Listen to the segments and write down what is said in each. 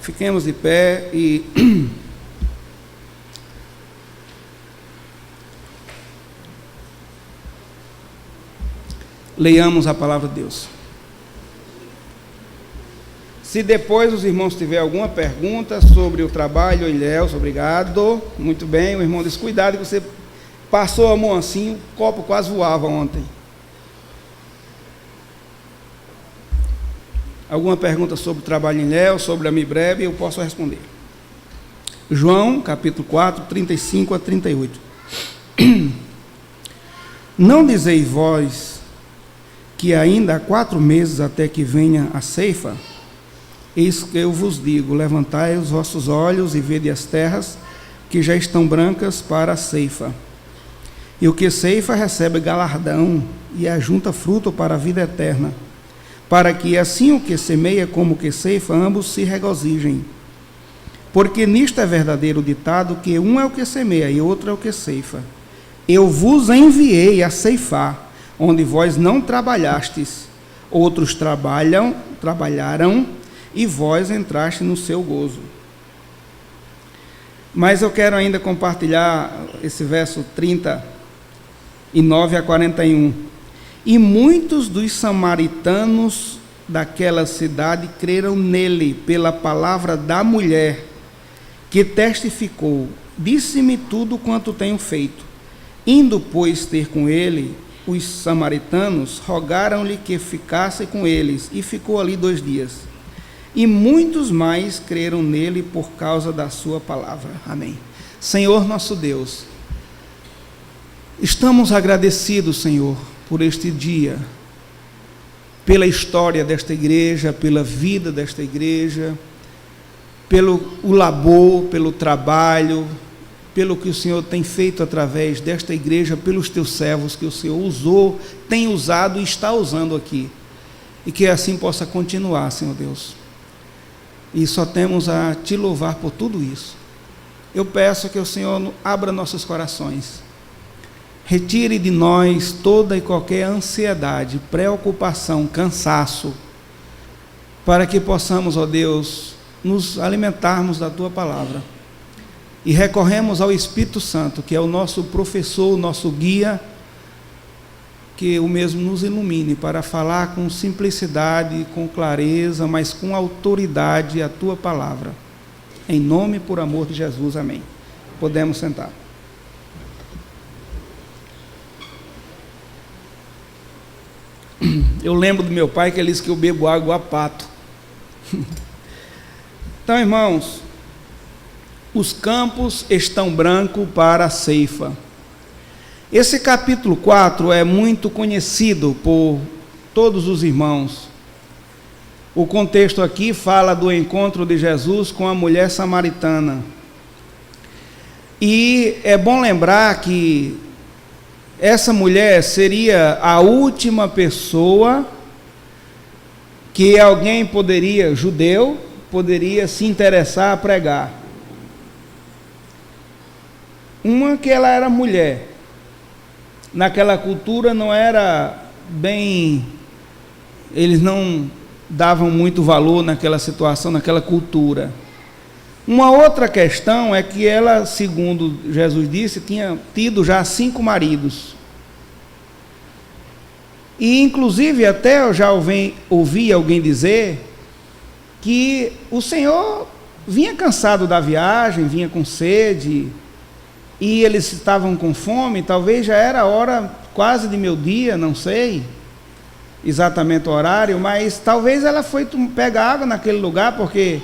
Fiquemos de pé e leiamos a palavra de Deus. Se depois os irmãos tiverem alguma pergunta sobre o trabalho, Ilhéus, obrigado. Muito bem, o irmão disse, cuidado que você passou a mão assim, o copo quase voava ontem. Alguma pergunta sobre o trabalho em Ilhéus, sobre a MIBREB, eu posso responder. João, capítulo 4, 35 a 38. Não dizeis vós que ainda há 4 meses até que venha a ceifa? Eis que eu vos digo, levantai os vossos olhos e vede as terras, que já estão brancas para a ceifa. E o que ceifa recebe galardão, e ajunta fruto para a vida eterna, para que assim o que semeia como o que ceifa, ambos se regozijem. Porque nisto é verdadeiro o ditado, que um é o que semeia e outro é o que ceifa. Eu vos enviei a ceifar, onde vós não trabalhastes, outros trabalharam, e vós entraste no seu gozo. Mas eu quero ainda compartilhar esse verso 39 a 41. E muitos dos samaritanos daquela cidade creram nele pela palavra da mulher, que testificou, disse-me tudo quanto tenho feito. Indo, pois, ter com ele, os samaritanos rogaram-lhe que ficasse com eles, e ficou ali 2 dias. E muitos mais creram nele por causa da sua palavra. Amém. Senhor nosso Deus, estamos agradecidos, Senhor, por este dia, pela história desta igreja, pela vida desta igreja, pelo labor, pelo trabalho, pelo que o Senhor tem feito através desta igreja, pelos teus servos que o Senhor usou, tem usado e está usando aqui. E que assim possa continuar, Senhor Deus. E só temos a te louvar por tudo isso. Eu peço que o Senhor abra nossos corações, retire de nós toda e qualquer ansiedade, preocupação, cansaço, para que possamos, ó Deus, nos alimentarmos da Tua palavra. E recorremos ao Espírito Santo, que é o nosso professor, o nosso guia, que o mesmo nos ilumine para falar com simplicidade, com clareza, mas com autoridade a Tua palavra. Em nome e por amor de Jesus, amém. Podemos sentar. Eu lembro do meu pai que ele disse que eu bebo água a pato. Então, irmãos, os campos estão brancos para a ceifa. Esse capítulo 4 é muito conhecido por todos os irmãos. O contexto aqui fala do encontro de Jesus com a mulher samaritana. E é bom lembrar que essa mulher seria a última pessoa que alguém judeu, poderia se interessar a pregar. Uma que ela era mulher. Naquela cultura não era bem, eles não davam muito valor naquela situação, naquela cultura. Uma outra questão é que ela, segundo Jesus disse, tinha tido já 5 maridos. E inclusive até eu já ouvi alguém dizer que o Senhor vinha cansado da viagem, vinha com sede, e eles estavam com fome, talvez já era a hora quase de meio-dia, não sei exatamente o horário, mas talvez ela foi pegar água naquele lugar, porque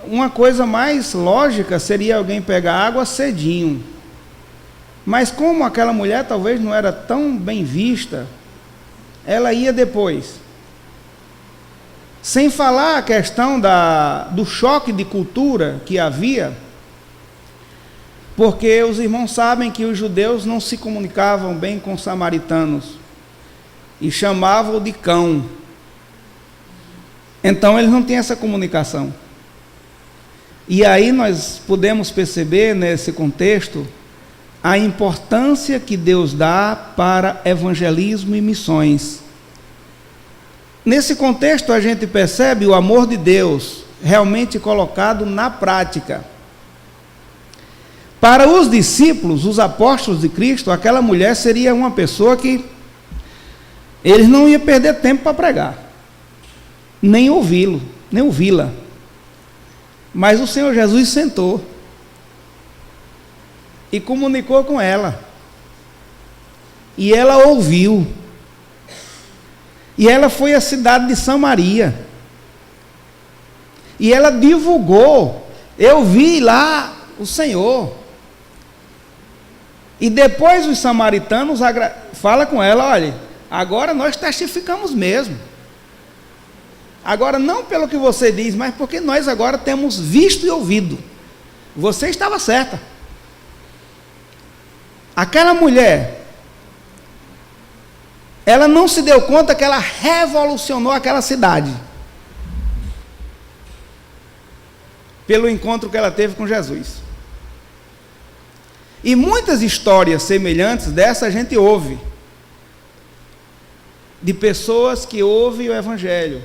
uma coisa mais lógica seria alguém pegar água cedinho. Mas como aquela mulher talvez não era tão bem vista, ela ia depois. Sem falar a questão do choque de cultura que havia, porque os irmãos sabem que os judeus não se comunicavam bem com os samaritanos e chamavam de cão. Então eles não tinham essa comunicação. E aí nós podemos perceber nesse contexto a importância que Deus dá para evangelismo e missões. Nesse contexto a gente percebe o amor de Deus realmente colocado na prática. Para os discípulos, os apóstolos de Cristo, aquela mulher seria uma pessoa que eles não iam perder tempo para pregar, nem ouvi-la. Mas o Senhor Jesus sentou e comunicou com ela. E ela ouviu. E ela foi à cidade de Samaria. E ela divulgou. Eu vi lá o Senhor. E depois os samaritanos falam com ela: olha, agora nós testificamos mesmo. Agora não pelo que você diz, mas porque nós agora temos visto e ouvido. Você estava certa. Aquela mulher, ela não se deu conta que ela revolucionou aquela cidade pelo encontro que ela teve com Jesus. E muitas histórias semelhantes dessa a gente ouve, de pessoas que ouvem o Evangelho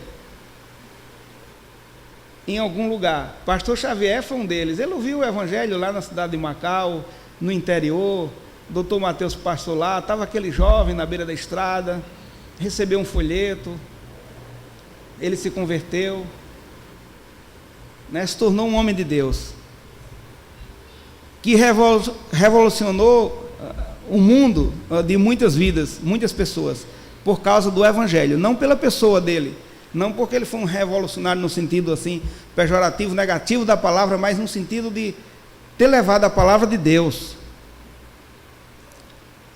em algum lugar. Pastor Xavier foi um deles. Ele ouviu o Evangelho lá na cidade de Macau, no interior. Doutor Mateus passou lá, estava aquele jovem na beira da estrada, recebeu um folheto, ele se converteu, se tornou um homem de Deus, que revolucionou o mundo de muitas vidas, muitas pessoas, por causa do Evangelho, não pela pessoa dele, não porque ele foi um revolucionário no sentido assim, pejorativo, negativo da palavra, mas no sentido de ter levado a palavra de Deus.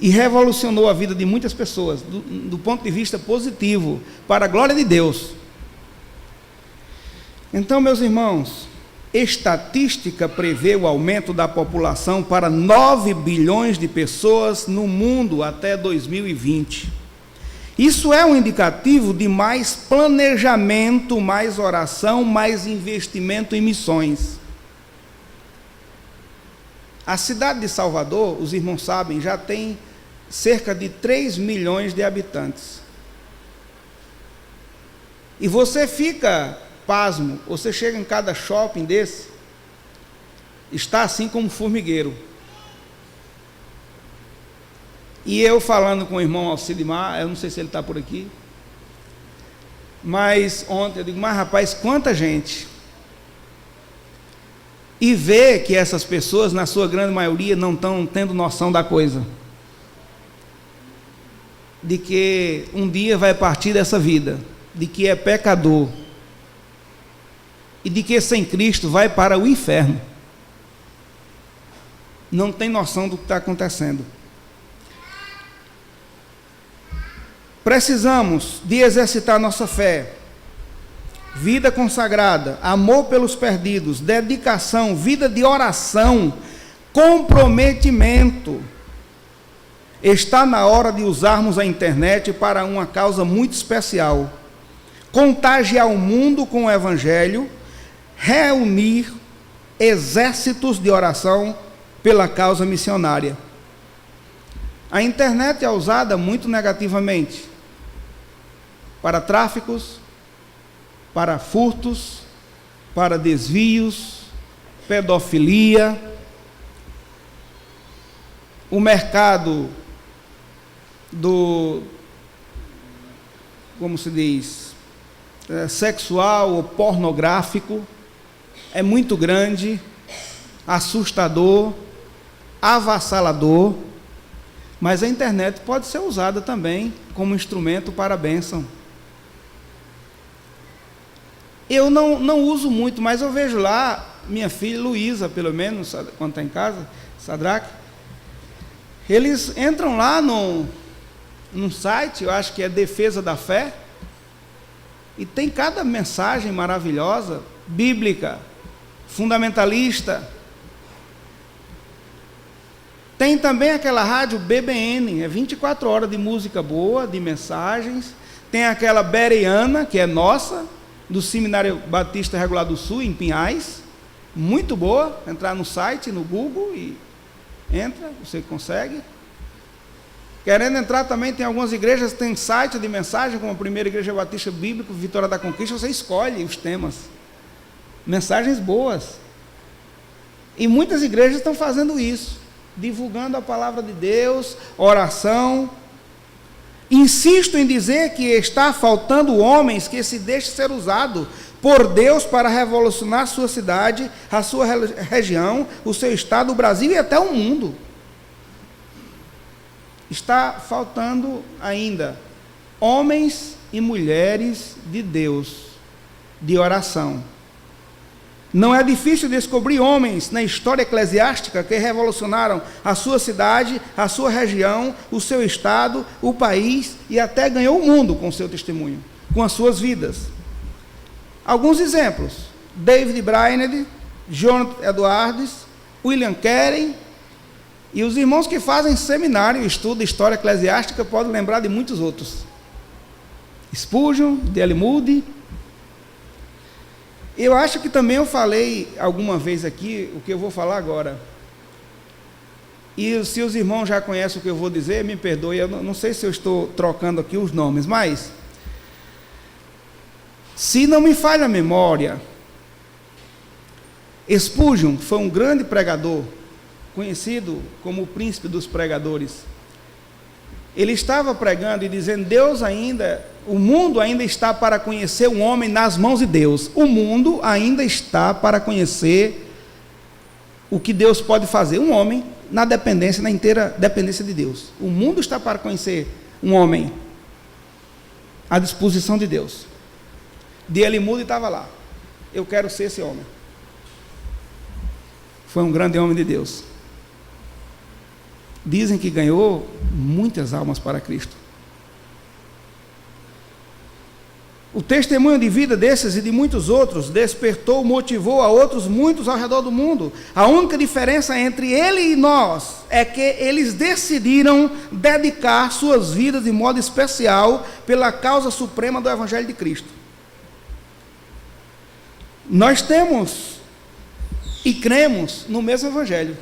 E revolucionou a vida de muitas pessoas, do ponto de vista positivo, para a glória de Deus. Então, meus irmãos, estatística prevê o aumento da população para 9 bilhões de pessoas no mundo até 2020. Isso é um indicativo de mais planejamento, mais oração, mais investimento em missões. A cidade de Salvador, os irmãos sabem, já tem cerca de 3 milhões de habitantes. E você fica pasmo, você chega em cada shopping desse, está assim como um formigueiro. E eu falando com o irmão Alcidimar, eu não sei se ele está por aqui, mas ontem eu digo: mas rapaz, quanta gente! E vê que essas pessoas, na sua grande maioria, não estão tendo noção da coisa, de que um dia vai partir dessa vida, de que é pecador, e de que sem Cristo vai para o inferno. Não tem noção do que está acontecendo. Precisamos de exercitar nossa fé, vida consagrada, amor pelos perdidos, dedicação, vida de oração, comprometimento. Está na hora de usarmos a internet para uma causa muito especial: contagiar o mundo com o Evangelho, reunir exércitos de oração pela causa missionária. A internet é usada muito negativamente para tráficos, para furtos, para desvios, pedofilia. O mercado como se diz, sexual ou pornográfico é muito grande, assustador, avassalador, mas a internet pode ser usada também como instrumento para a bênção. Eu não uso muito, mas eu vejo lá, minha filha Luísa, pelo menos, quando está em casa, Sadraque, eles entram lá num site, eu acho que é Defesa da Fé, e tem cada mensagem maravilhosa, bíblica, fundamentalista. Tem também aquela rádio BBN, é 24 horas de música boa, de mensagens. Tem aquela Bereana, que é nossa, do Seminário Batista Regular do Sul, em Pinhais, muito boa. Entrar no site, no Google, e entra, você consegue. Querendo entrar também, tem algumas igrejas que tem site de mensagem, como a Primeira Igreja Batista Bíblica, Vitória da Conquista, você escolhe os temas. mensagens boas. E muitas igrejas estão fazendo isso, divulgando a palavra de Deus, oração. Insisto em dizer que está faltando homens que se deixem ser usados por Deus para revolucionar a sua cidade, a sua região, o seu estado, o Brasil e até o mundo. Está faltando ainda homens e mulheres de Deus, de oração. Não é difícil descobrir homens na história eclesiástica que revolucionaram a sua cidade, a sua região, o seu estado, o país e até ganhou o mundo com o seu testemunho, com as suas vidas. Alguns exemplos: David Brainerd, Jonathan Edwards, William Carey, e os irmãos que fazem seminário, estudo história eclesiástica, podem lembrar de muitos outros. Spurgeon, D.L. Moody. Eu acho que também eu falei alguma vez aqui o que eu vou falar agora. E se os irmãos já conhecem o que eu vou dizer, me perdoe, eu não sei se eu estou trocando aqui os nomes, mas se não me falha a memória, Spurgeon foi um grande pregador, conhecido como o príncipe dos pregadores. Ele estava pregando e dizendo: o mundo ainda está para conhecer um homem nas mãos de Deus. O mundo ainda está para conhecer o que Deus pode fazer. Um homem na dependência, na inteira dependência de Deus. O mundo está para conhecer um homem à disposição de Deus. D.L. Moody estava lá. Eu quero ser esse homem. Foi um grande homem de Deus. Dizem que ganhou muitas almas para Cristo. O testemunho de vida desses e de muitos outros despertou, motivou a outros muitos ao redor do mundo. A única diferença entre ele e nós é que eles decidiram dedicar suas vidas de modo especial pela causa suprema do Evangelho de Cristo. Nós temos e cremos no mesmo Evangelho.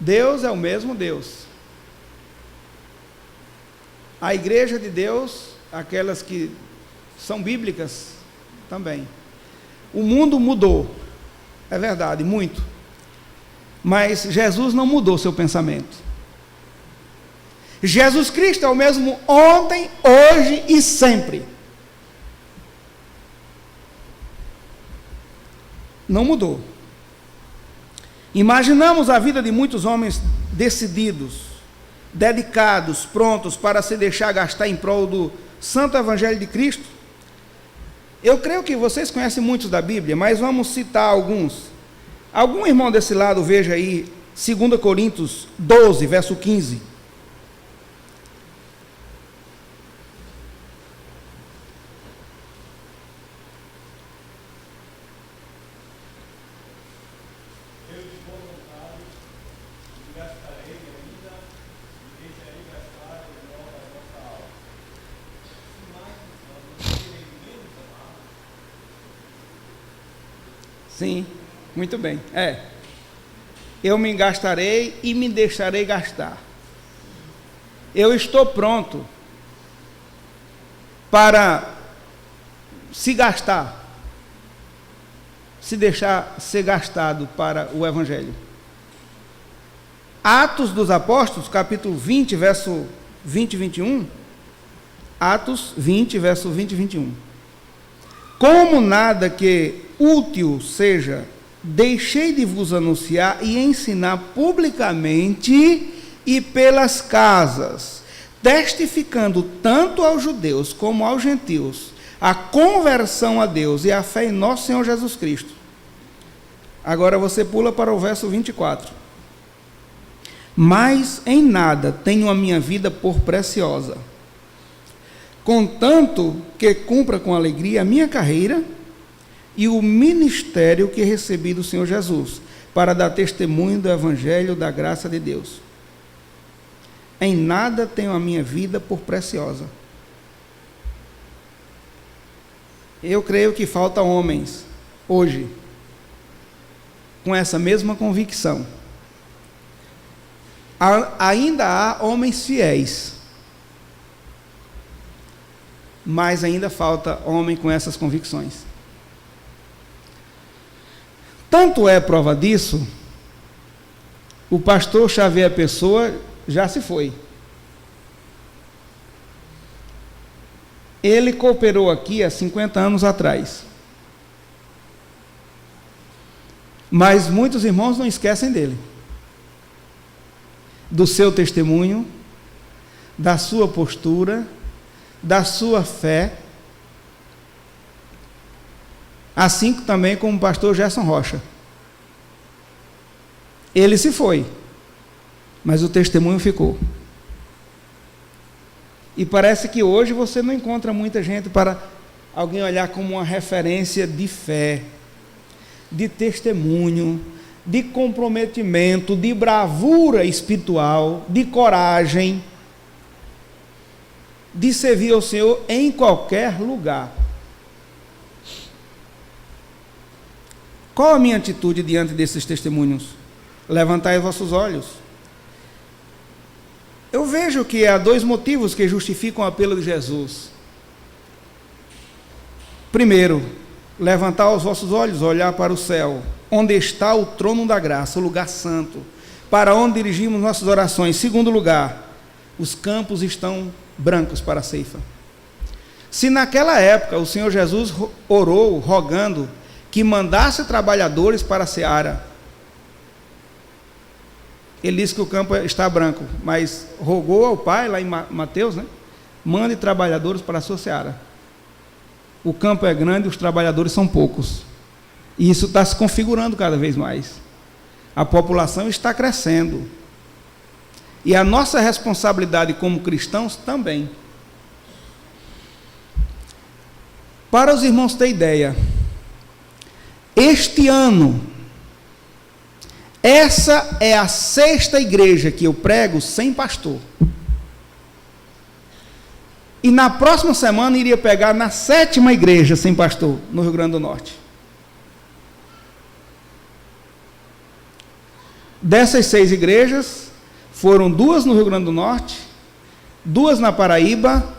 Deus é o mesmo Deus. A igreja de Deus, aquelas que são bíblicas, também. O mundo mudou, é verdade, muito. Mas Jesus não mudou seu pensamento. Jesus Cristo é o mesmo ontem, hoje e sempre. Não mudou. Imaginamos a vida de muitos homens decididos, dedicados, prontos para se deixar gastar em prol do Santo Evangelho de Cristo. Eu creio que vocês conhecem muitos da Bíblia, mas vamos citar alguns. Algum irmão desse lado, veja aí, 2 Coríntios 12, verso 15. Sim, muito bem. Eu me gastarei e me deixarei gastar. Eu estou pronto para se gastar, se deixar ser gastado para o Evangelho. Atos dos Apóstolos, capítulo 20, verso 20 e 21. Atos 20, verso 20 e 21. Como nada que útil seja, deixei de vos anunciar e ensinar publicamente e pelas casas, testificando tanto aos judeus como aos gentios a conversão a Deus e a fé em nosso Senhor Jesus Cristo. Agora você pula para o verso 24. Mas em nada tenho a minha vida por preciosa, contanto que cumpra com alegria a minha carreira e o ministério que recebi do Senhor Jesus, para dar testemunho do Evangelho da graça de Deus. Em nada tenho a minha vida por preciosa. Eu creio que falta homens, hoje, com essa mesma convicção. Ainda há homens fiéis, mas ainda falta homem com essas convicções. Tanto é prova disso, o pastor Xavier Pessoa já se foi. Ele cooperou aqui há 50 anos atrás. Mas muitos irmãos não esquecem dele, do seu testemunho, da sua postura, da sua fé, assim também como o pastor Gerson Rocha. Ele se foi, mas o testemunho ficou. E parece que hoje você não encontra muita gente para alguém olhar como uma referência de fé, de testemunho, de comprometimento, de bravura espiritual, de coragem, de servir ao Senhor em qualquer lugar. Qual a minha atitude diante desses testemunhos? Levantai os vossos olhos. Eu vejo que há dois motivos que justificam o apelo de Jesus. Primeiro, levantar os vossos olhos, olhar para o céu, onde está o trono da graça, o lugar santo, para onde dirigimos nossas orações. Segundo lugar, os campos estão brancos para a ceifa. Se naquela época o Senhor Jesus orou, rogando, que mandasse trabalhadores para a seara, ele disse que o campo está branco, mas rogou ao Pai, lá em Mateus, mande trabalhadores para a sua seara. O campo é grande, os trabalhadores são poucos. E isso está se configurando cada vez mais. A população está crescendo. E a nossa responsabilidade como cristãos também. Para os irmãos terem ideia, este ano, essa é a 6ª igreja que eu prego sem pastor. E na próxima semana iria pegar na 7ª igreja sem pastor, no Rio Grande do Norte. Dessas 6 igrejas, foram 2 no Rio Grande do Norte, 2 na Paraíba,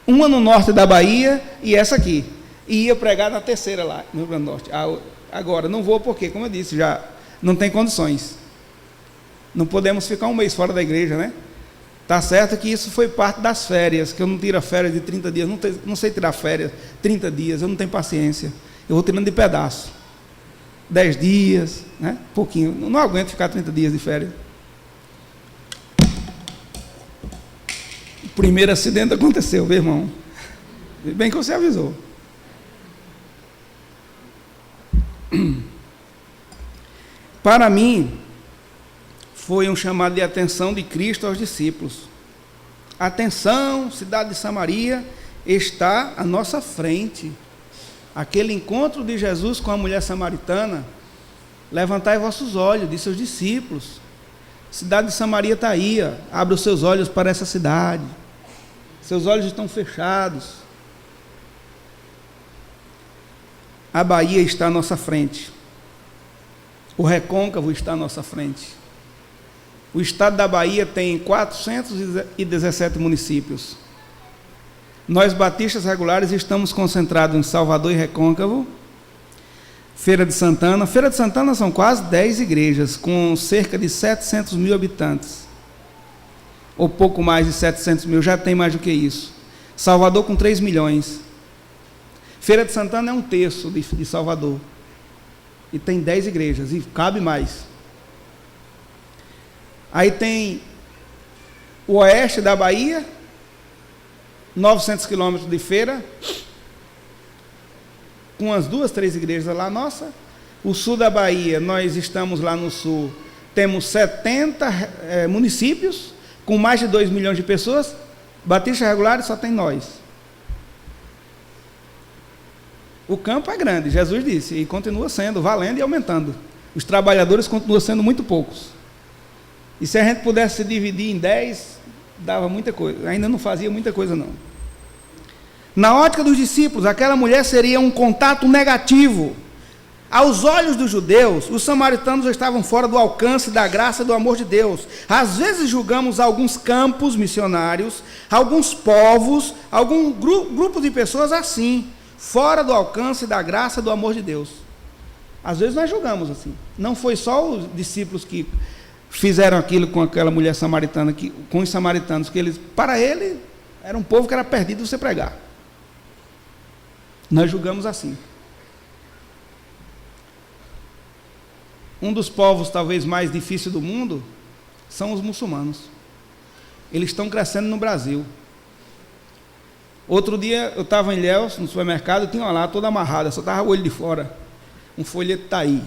uma no norte da Bahia e essa aqui. E ia pregar na 3ª lá, no Rio Grande do Norte. Agora, não vou porque, como eu disse, já não tem condições. Não podemos ficar um mês fora da igreja, né? Está certo que isso foi parte das férias, que eu não tiro férias de 30 dias, não sei tirar férias, 30 dias, eu não tenho paciência. Eu vou tirando de pedaço. 10 dias, né? Pouquinho. Não aguento ficar 30 dias de férias. O primeiro acidente aconteceu, meu irmão. Bem que você avisou. Para mim, foi um chamado de atenção de Cristo aos discípulos. Atenção, cidade de Samaria está à nossa frente. Aquele encontro de Jesus com a mulher samaritana, levantai vossos olhos, disse aos discípulos. Cidade de Samaria está aí, ó. Abre os seus olhos para essa cidade. Seus olhos estão fechados. A Bahia está à nossa frente. O Recôncavo está à nossa frente. O estado da Bahia tem 417 municípios. Nós, batistas regulares, estamos concentrados em Salvador e Recôncavo, Feira de Santana. Feira de Santana são quase 10 igrejas, com cerca de 700 mil habitantes. Ou pouco mais de 700 mil, já tem mais do que isso. Salvador com 3 milhões. Feira de Santana é 1/3 de Salvador. E tem 10 igrejas, e cabe mais. Aí tem o oeste da Bahia, 900 quilômetros de Feira, com umas 2, 3 igrejas lá, nossa. O sul da Bahia, nós estamos lá no sul, temos 70 municípios, com mais de 2 milhões de pessoas, batistas regulares só tem nós. O campo é grande, Jesus disse, e continua sendo, valendo e aumentando. Os trabalhadores continuam sendo muito poucos. E se a gente pudesse se dividir em 10, dava muita coisa, ainda não fazia muita coisa não. Na ótica dos discípulos, aquela mulher seria um contato negativo. Aos olhos dos judeus, os samaritanos estavam fora do alcance da graça e do amor de Deus. Às vezes julgamos alguns campos missionários, alguns povos, algum grupo de pessoas assim, fora do alcance da graça e do amor de Deus. Às vezes nós julgamos assim. Não foi só os discípulos que fizeram aquilo com aquela mulher samaritana, com os samaritanos, que eles, para ele, era um povo que era perdido você pregar. Nós julgamos assim. Um dos povos talvez mais difíceis do mundo são os muçulmanos. Eles estão crescendo no Brasil. Outro dia eu estava em Ilhéus, no supermercado, tinha uma lá toda amarrada, só estava o olho de fora. Um folheto está aí,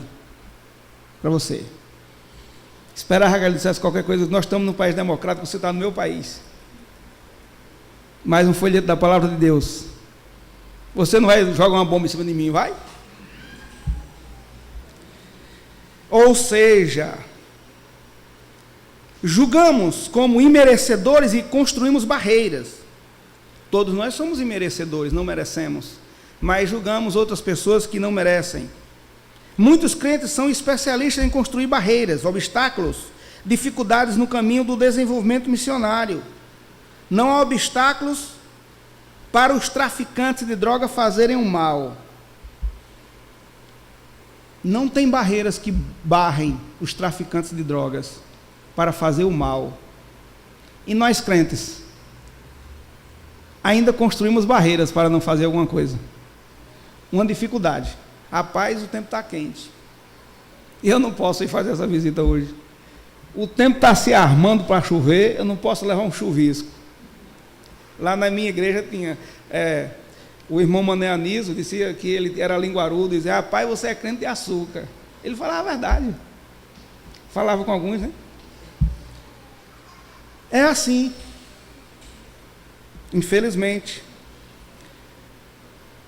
para você. Esperava que ele dissesse qualquer coisa, nós estamos num país democrático, você está no meu país. Mais um folheto da palavra de Deus. Você não vai jogar uma bomba em cima de mim, vai? Ou seja, julgamos como imerecedores e construímos barreiras. Todos nós somos imerecedores, não merecemos, mas julgamos outras pessoas que não merecem. Muitos crentes são especialistas em construir barreiras, obstáculos, dificuldades no caminho do desenvolvimento missionário. Não há obstáculos para os traficantes de droga fazerem o mal. Não tem barreiras que barrem os traficantes de drogas para fazer o mal. E nós crentes ainda construímos barreiras para não fazer alguma coisa. Uma dificuldade. Rapaz, o tempo está quente. Eu não posso ir fazer essa visita hoje. O tempo está se armando para chover, eu não posso levar um chuvisco. Lá na minha igreja tinha o irmão Mané Anísio, dizia que ele era linguarudo, dizia, rapaz, você é crente de açúcar. Ele falava a verdade. Falava com alguns, né? É assim. Infelizmente.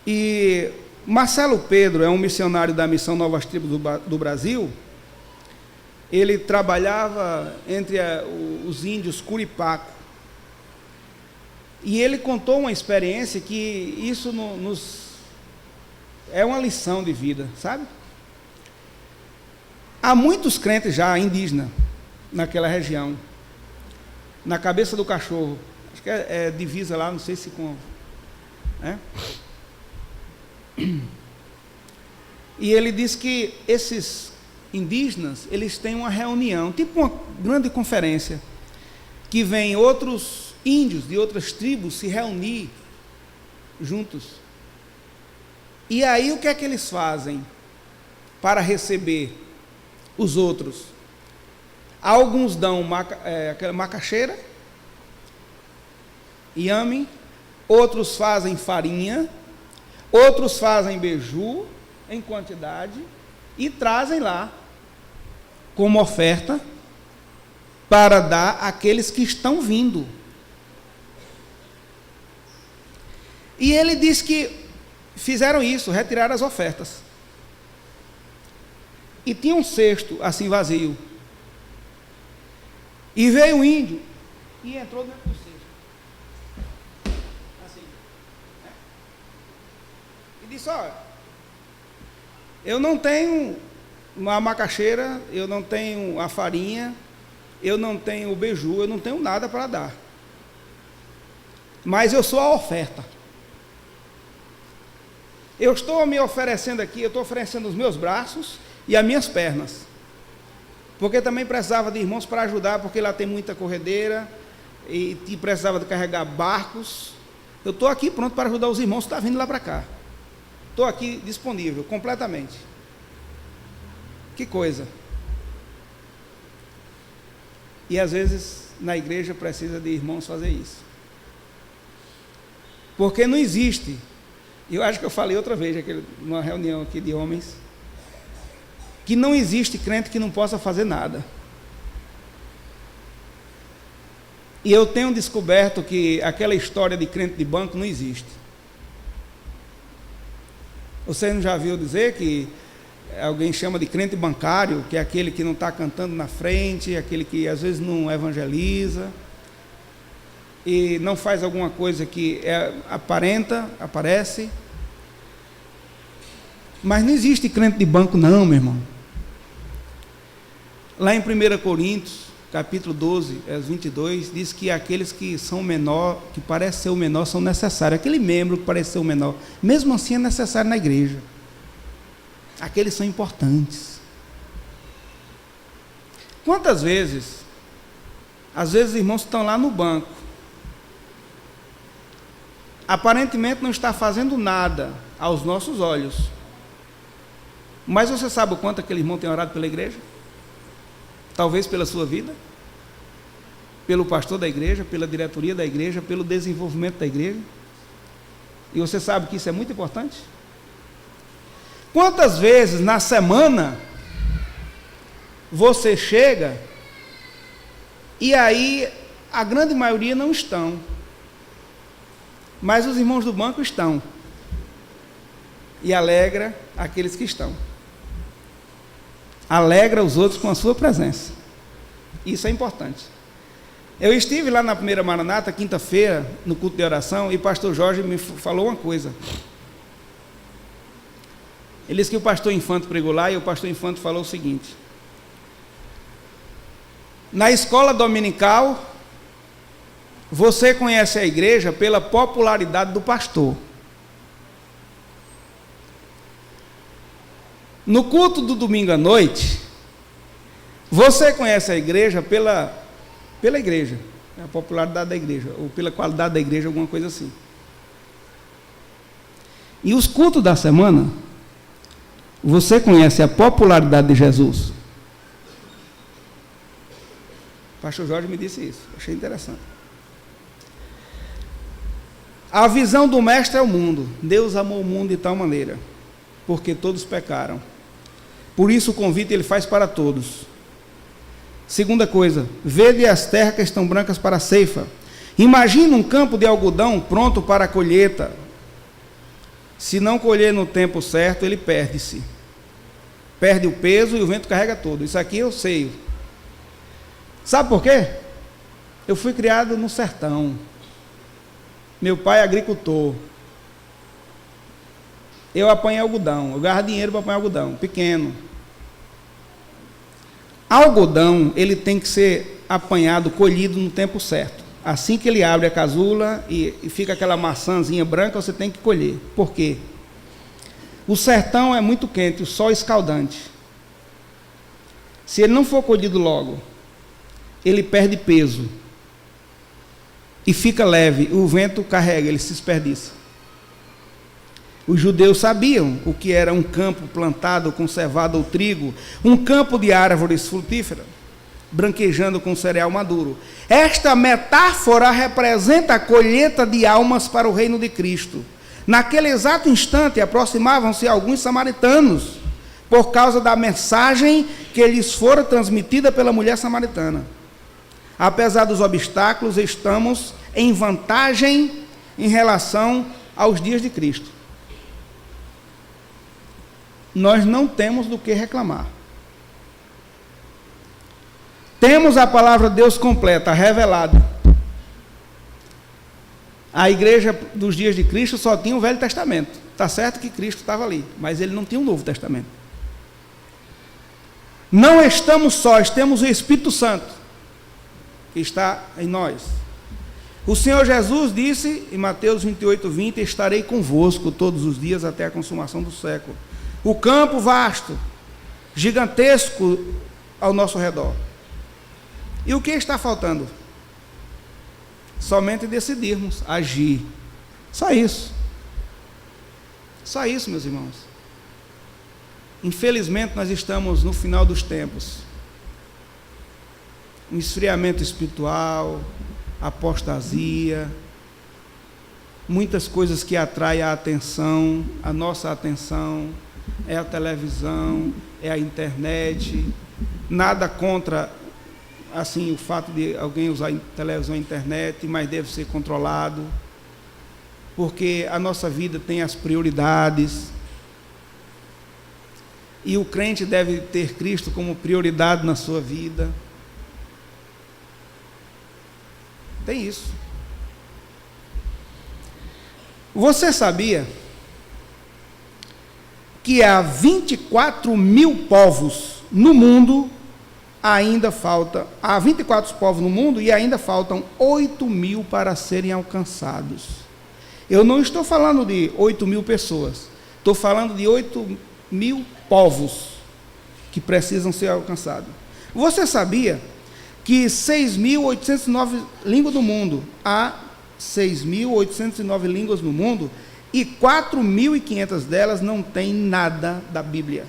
E Marcelo Pedro é um missionário da missão Novas Tribos do Brasil. Ele trabalhava entre os índios Curipaco. E ele contou uma experiência que isso é uma lição de vida, sabe? Há muitos crentes já indígenas naquela região. Na cabeça do cachorro. Acho que é divisa lá, não sei se com... E ele diz que esses indígenas, eles têm uma reunião, tipo uma grande conferência, que vem outros índios de outras tribos se reunir juntos. E aí o que é que eles fazem para receber os outros? Alguns dão aquela macaxeira, inhame, outros fazem farinha, outros fazem beiju em quantidade e trazem lá como oferta para dar àqueles que estão vindo. E ele diz que fizeram isso, retiraram as ofertas. E tinha um cesto assim vazio. E veio um índio e entrou dentro do cesto. Assim. E disse, olha, eu não tenho uma macaxeira, eu não tenho a farinha, eu não tenho o beiju, eu não tenho nada para dar. Mas eu sou a oferta. Eu estou me oferecendo aqui, eu estou oferecendo os meus braços e as minhas pernas. Porque também precisava de irmãos para ajudar, porque lá tem muita corredeira e precisava de carregar barcos. Eu estou aqui pronto para ajudar os irmãos que estão vindo lá para cá. Estou aqui disponível, completamente. Que coisa. E às vezes na igreja precisa de irmãos fazer isso. Porque não existe. Eu acho que eu falei outra vez, numa reunião aqui de homens, que não existe crente que não possa fazer nada. E eu tenho descoberto que aquela história de crente de banco não existe. Você não já viu dizer que alguém chama de crente bancário, que é aquele que não está cantando na frente, aquele que às vezes não evangeliza, e não faz alguma coisa que aparece. Mas não existe crente de banco não, meu irmão. Lá em 1 Coríntios, capítulo 12, 22, diz que aqueles que são menor, que parece ser o menor, são necessários. Aquele membro que parece ser o menor, mesmo assim é necessário na igreja. Aqueles são importantes. Quantas vezes, às vezes os irmãos estão lá no banco, aparentemente não está fazendo nada aos nossos olhos, mas você sabe o quanto aquele irmão tem orado pela igreja? Talvez pela sua vida, pelo pastor da igreja, pela diretoria da igreja, pelo desenvolvimento da igreja. E você sabe que isso é muito importante? Quantas vezes na semana você chega e aí a grande maioria não estão, mas os irmãos do banco estão, e alegra aqueles que estão, alegra os outros com a sua presença. Isso é importante. Eu estive lá na primeira Maranata, quinta-feira, no culto de oração, e o pastor Jorge me falou uma coisa. Ele disse que o pastor Infanto pregou lá, e o pastor Infanto falou o seguinte: na escola dominical, você conhece a igreja pela popularidade do pastor. No culto do domingo à noite, você conhece a igreja pela igreja, a popularidade da igreja, ou pela qualidade da igreja, alguma coisa assim. E os cultos da semana, você conhece a popularidade de Jesus. O pastor Jorge me disse isso, achei interessante. A visão do mestre é o mundo. Deus amou o mundo de tal maneira, porque todos pecaram. Por isso o convite ele faz para todos. Segunda coisa, vede as terras que estão brancas para a ceifa. Imagina um campo de algodão pronto para a colheita. Se não colher no tempo certo, ele perde-se. Perde o peso e o vento carrega tudo. Isso aqui eu sei. Sabe por quê? Eu fui criado no sertão. Meu pai é agricultor. Eu apanhei algodão. Eu ganhava dinheiro para apanhar algodão, pequeno. Algodão, ele tem que ser apanhado, colhido no tempo certo. Assim que ele abre a casula e fica aquela maçãzinha branca, você tem que colher. Por quê? O sertão é muito quente, o sol é escaldante. Se ele não for colhido logo, ele perde peso e fica leve, o vento carrega, ele se desperdiça. Os judeus sabiam o que era um campo plantado, conservado ao trigo, um campo de árvores frutíferas, branquejando com cereal maduro. Esta metáfora representa a colheita de almas para o reino de Cristo. Naquele exato instante, aproximavam-se alguns samaritanos, por causa da mensagem que lhes fora transmitida pela mulher samaritana. Apesar dos obstáculos, estamos em vantagem em relação aos dias de Cristo. Nós não temos do que reclamar. Temos a palavra de Deus completa, revelada. A igreja dos dias de Cristo só tinha o Velho Testamento. Está certo que Cristo estava ali, mas ele não tinha o Novo Testamento. Não estamos sós, temos o Espírito Santo, que está em nós. O Senhor Jesus disse em Mateus 28:20, estarei convosco todos os dias até a consumação do século. O campo vasto, gigantesco ao nosso redor. E o que está faltando? Somente decidirmos agir. Só isso. Só isso, meus irmãos. Infelizmente, nós estamos no final dos tempos. Um esfriamento espiritual, apostasia, muitas coisas que atraem a atenção, a nossa atenção. É a televisão, é a internet. Nada contra assim o fato de alguém usar televisão e internet, mas deve ser controlado, porque a nossa vida tem as prioridades, e o crente deve ter Cristo como prioridade na sua vida. Tem isso. Você sabia que há 24 mil povos no mundo, há 24 povos no mundo e ainda faltam 8 mil para serem alcançados. Eu não estou falando de 8 mil pessoas, estou falando de 8 mil povos que precisam ser alcançados. Você sabia que 6.809 línguas no mundo, há 6.809 línguas no mundo, e 4.500 delas não têm nada da Bíblia.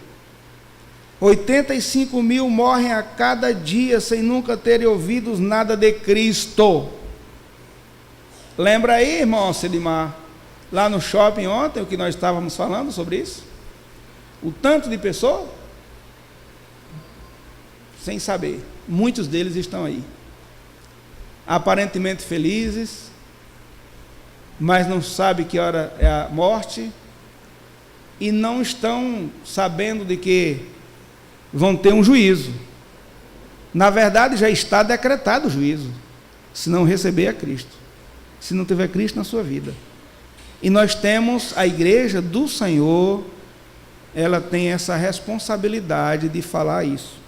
85 mil morrem a cada dia sem nunca terem ouvido nada de Cristo. Lembra aí, irmão Selimar, lá no shopping ontem, o que nós estávamos falando sobre isso? O tanto de pessoas sem saber. Muitos deles estão aí, aparentemente felizes, mas não sabem que hora é a morte, e não estão sabendo de que vão ter um juízo. Na verdade, já está decretado o juízo, se não receber a Cristo, se não tiver Cristo na sua vida. E nós temos a igreja do Senhor, ela tem essa responsabilidade de falar isso.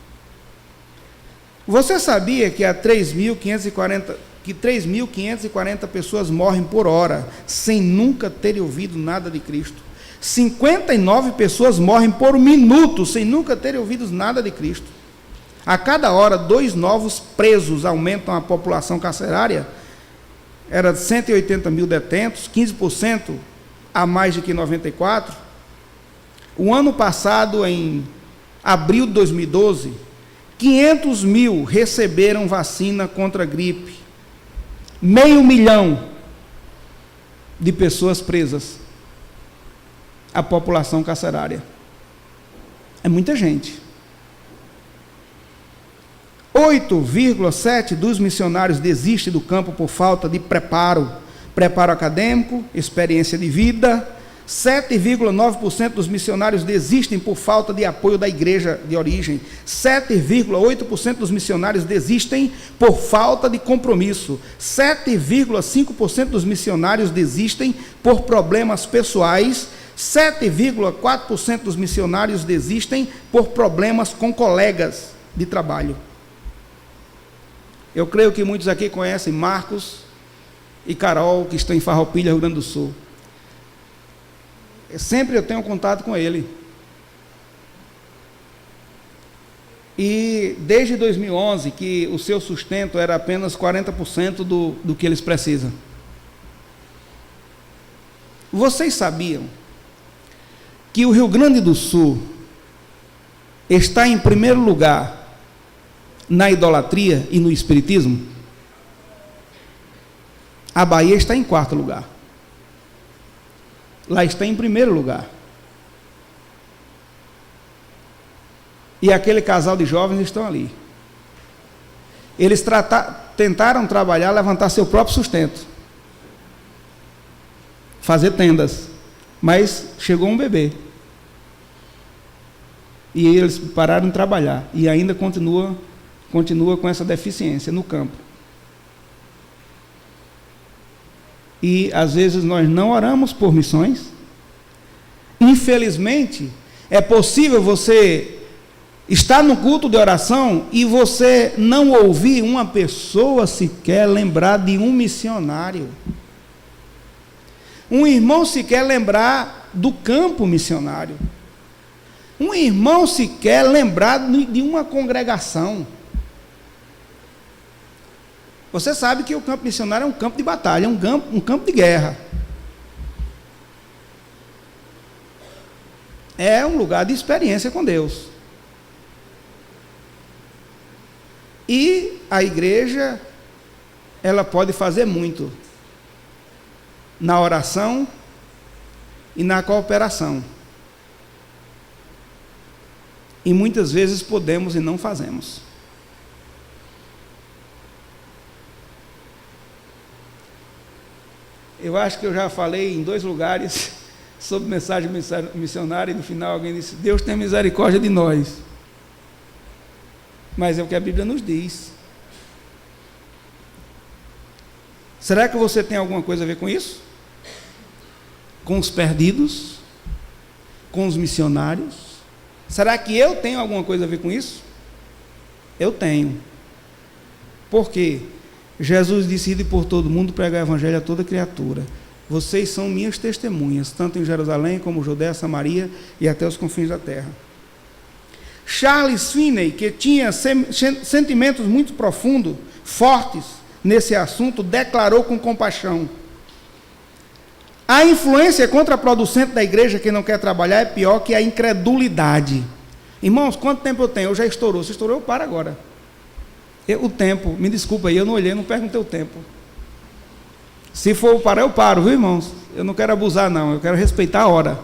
Você sabia que há 3.540 pessoas morrem por hora, sem nunca terem ouvido nada de Cristo? 59 pessoas morrem por minuto, sem nunca terem ouvido nada de Cristo. A cada hora, 2 novos presos aumentam a população carcerária. Era de 180 mil detentos, 15% a mais de que 94. O ano passado, em abril de 2012, 500 mil receberam vacina contra a gripe. 500 mil de pessoas presas. A população carcerária. É muita gente. 8,7% dos missionários desistem do campo por falta de preparo acadêmico, experiência de vida. 7,9% dos missionários desistem por falta de apoio da igreja de origem. 7,8% dos missionários desistem por falta de compromisso. 7,5% dos missionários desistem por problemas pessoais. 7,4% dos missionários desistem por problemas com colegas de trabalho. Eu creio que muitos aqui conhecem Marcos e Carol, que estão em Farroupilha, Rio Grande do Sul. Sempre eu tenho contato com ele. E desde 2011, que o seu sustento era apenas 40% do que eles precisam. Vocês sabiam que o Rio Grande do Sul está em primeiro lugar na idolatria e no espiritismo? A Bahia está em quarto lugar. Lá está em primeiro lugar. E aquele casal de jovens estão ali. Eles tentaram trabalhar, levantar seu próprio sustento, fazer tendas, mas chegou um bebê. E eles pararam de trabalhar, e ainda continua com essa deficiência no campo. E às vezes nós não oramos por missões. Infelizmente, é possível você estar no culto de oração e você não ouvir uma pessoa sequer lembrar de um missionário. Um irmão sequer lembrar do campo missionário. Um irmão sequer lembrar de uma congregação. Você sabe que o campo missionário é um campo de batalha, é um campo de guerra. É um lugar de experiência com Deus. E a igreja, ela pode fazer muito na oração e na cooperação. E muitas vezes podemos e não fazemos. Eu acho que eu já falei em 2 lugares sobre mensagem missionária, e no final alguém disse: Deus tem misericórdia de nós. Mas é o que a Bíblia nos diz. Será que você tem alguma coisa a ver com isso? Com os perdidos? Com os missionários? Será que eu tenho alguma coisa a ver com isso? Eu tenho. Por quê? Jesus disse: ide por todo mundo, pregar o evangelho a toda criatura. vocês são minhas testemunhas, tanto em Jerusalém como Judéia, Samaria e até os confins da terra. Charles Finney, que tinha sentimentos muito profundos, fortes nesse assunto, declarou com compaixão: a influência contraproducente da igreja que não quer trabalhar é pior que a incredulidade. Irmãos, quanto tempo eu tenho? Eu já estourou. Se estourou, eu paro agora. O tempo, me desculpa aí, eu não olhei, não perguntei o tempo. Se for parar, eu paro, viu, irmãos? Eu não quero abusar, não, eu quero respeitar a hora.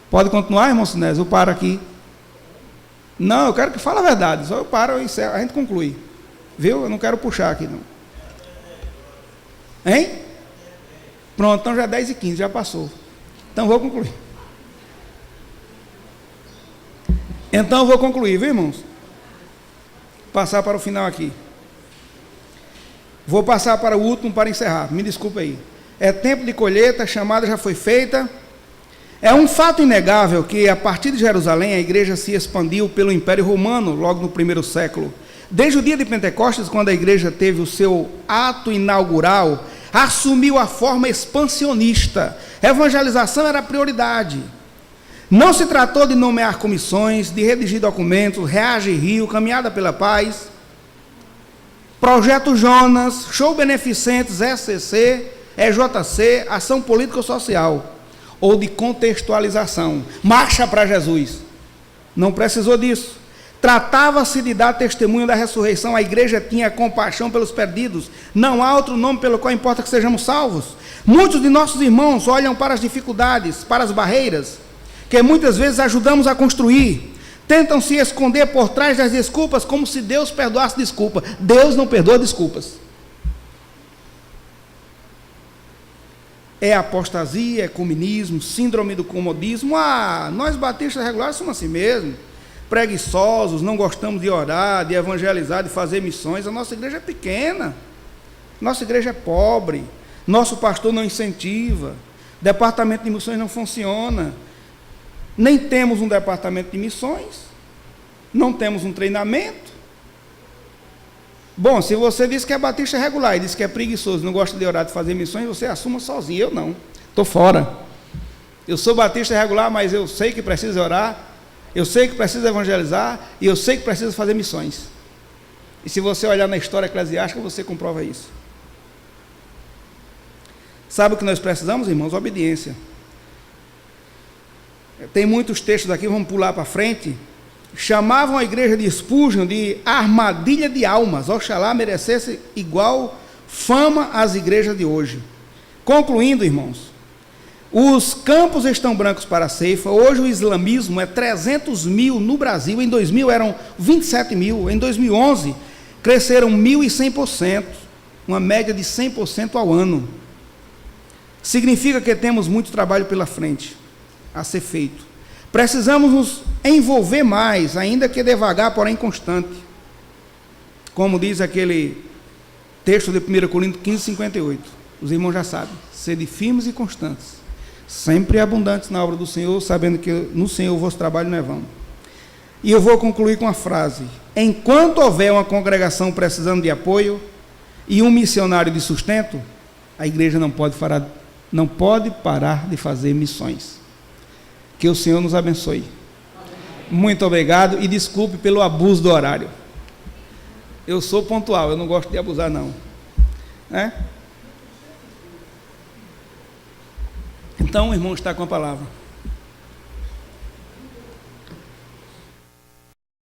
Pode continuar, irmão Sinésio? Eu paro aqui. Não, eu quero que fale a verdade, só eu paro, eu encerro, a gente conclui. Viu? Eu não quero puxar aqui, não. Hein? Pronto, então já é 10h15, já passou. Então vou concluir. Então vou concluir, viu, irmãos? Passar para o final aqui. Vou passar para o último para encerrar, me desculpe aí. É tempo de colheita, a chamada já foi feita. É um fato inegável que a partir de Jerusalém a igreja se expandiu pelo Império Romano logo no primeiro século. Desde o dia de Pentecostes, quando a igreja teve o seu ato inaugural, assumiu a forma expansionista. A evangelização era a prioridade. Não se tratou de nomear comissões, de redigir documentos, Reage Rio, Caminhada pela Paz, Projeto Jonas, Show Beneficentes, SCC, EJC, Ação Político-Social, ou de contextualização, Marcha para Jesus. Não precisou disso. Tratava-se de dar testemunho da ressurreição. A igreja tinha compaixão pelos perdidos. Não há outro nome pelo qual importa que sejamos salvos. Muitos de nossos irmãos olham para as dificuldades, para as barreiras, que muitas vezes ajudamos a construir. Tentam se esconder por trás das desculpas, como se Deus perdoasse desculpa. Deus não perdoa desculpas. É apostasia, é comunismo, síndrome do comodismo. Nós batistas regulares somos assim mesmo. Preguiçosos, não gostamos de orar, de evangelizar, de fazer missões. A nossa igreja é pequena, nossa igreja é pobre, nosso pastor não incentiva, departamento de missões não funciona, nem temos um departamento de missões, não temos um treinamento. Bom, se você diz que é batista regular e diz que é preguiçoso, não gosta de orar, de fazer missões, você assuma sozinho. Eu não, estou fora. Eu sou batista regular, mas eu sei que preciso orar, eu sei que preciso evangelizar e eu sei que preciso fazer missões. E se você olhar na história eclesiástica, você comprova isso. Sabe o que nós precisamos, irmãos? Obediência. Tem muitos textos aqui, vamos pular para frente. Chamavam a igreja de Spurgeon de armadilha de almas. Oxalá merecesse igual fama às igrejas de hoje. Concluindo, irmãos, os campos estão brancos para a ceifa. Hoje o islamismo é 300 mil no Brasil. Em 2000 eram 27 mil. Em 2011 cresceram 1.100%. Uma média de 100% ao ano. Significa que temos muito trabalho pela frente a ser feito. Precisamos nos envolver mais, ainda que devagar, porém constante. Como diz aquele texto de 1 Coríntios 15:58. Os irmãos já sabem. Sede firmes e constantes, sempre abundantes na obra do Senhor, sabendo que no Senhor o vosso trabalho não é vão. E eu vou concluir com a frase: enquanto houver uma congregação precisando de apoio e um missionário de sustento, a igreja não pode parar de fazer missões. Que o Senhor nos abençoe. Muito obrigado e desculpe pelo abuso do horário. Eu sou pontual, eu não gosto de abusar não. Então o irmão está com a palavra.